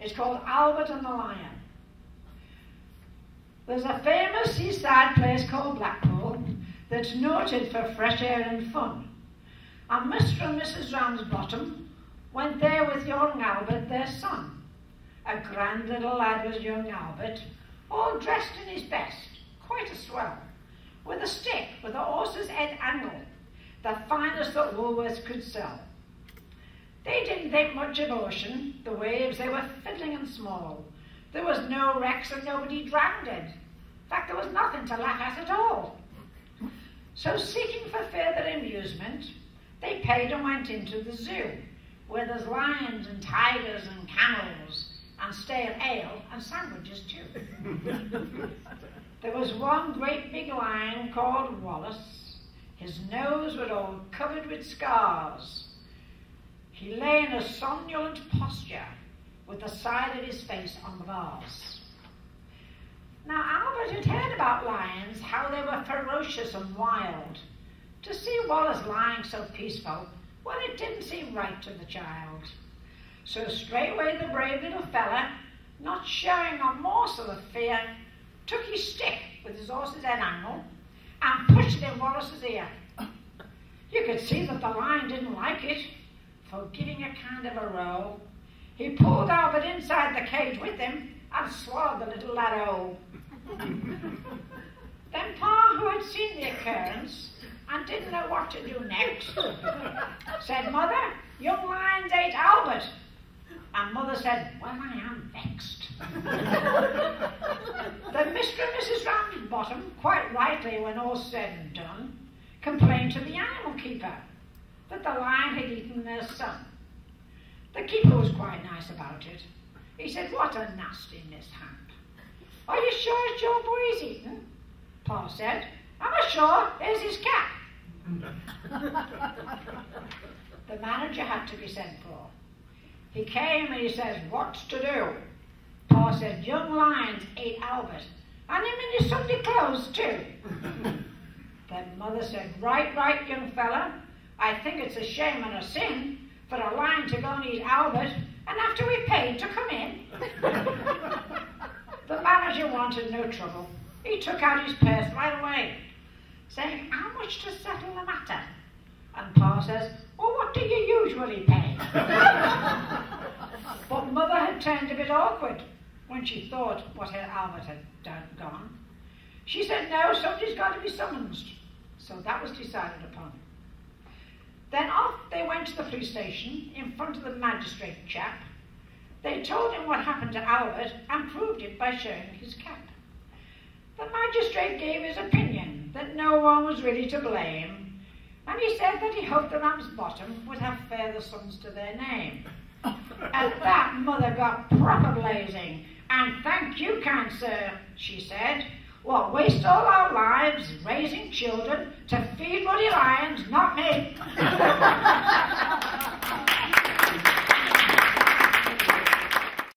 It's called Albert and the Lion. There's a famous seaside place called Blackpool that's noted for fresh air and fun. And Mr. and Mrs. Ramsbottom went there with young Albert, their son. A grand little lad was young Albert, all dressed in his best, quite a swell, with a stick with a horse's head angle, the finest that Woolworths could sell. They didn't think much of ocean, the waves, they were fiddling and small. There was no wrecks and nobody drowned. In fact, there was nothing to laugh at all. So seeking for further amusement, they paid and went into the zoo, where there's lions and tigers and camels, and stale ale and sandwiches too. There was one great big lion called Wallace. His nose was all covered with scars. He lay in a somnolent posture with the side of his face on the bars. Now Albert had heard about lions, how they were ferocious and wild. To see Wallace lying so peaceful, well, it didn't seem right to the child. So straightway the brave little fella, not showing a morsel of fear, took his stick with his horse's head angle and pushed it in Wallace's ear. You could see that the lion didn't like it, for giving a kind of a row, he pulled Albert inside the cage with him and swallowed the little lad whole. Then Pa, who had seen the occurrence and didn't know what to do next, said, "Mother, young lions ate Albert." And Mother said, "Well, I am vexed." Then Mr. and Mrs. Ramsbottom, quite rightly when all's said and done, complained to the animal keeper that the lion had eaten their son. The keeper was quite nice about it. He said, "What a nasty mishap. Are you sure it's your boy he's eaten?" Pa said, "Am I sure? Here's his cap." The manager had to be sent for. He came and he says, "What's to do?" Pa said, "Young lions ate Albert, and him in his Sunday clothes too." Then Mother said, right, young fella, I think it's a shame and a sin for a lion to go and eat Albert, and after we paid to come in." The manager wanted no trouble. He took out his purse right away, saying, "How much to settle the matter?" And Pa says, "Well, what do you usually pay?" But Mother had turned a bit awkward when she thought what her Albert had gone. She said, "No, somebody's got to be summoned." So that was decided upon. Then off they went to the police station in front of the magistrate chap. They told him what happened to Albert and proved it by showing his cap. The magistrate gave his opinion that no one was really to blame, and he said that he hoped the Ramsbottom would have further sons to their name. At that, Mother got proper blazing, and "Thank you, kind sir," she said. "What, waste all our lives raising children to feed ruddy lions? Not me."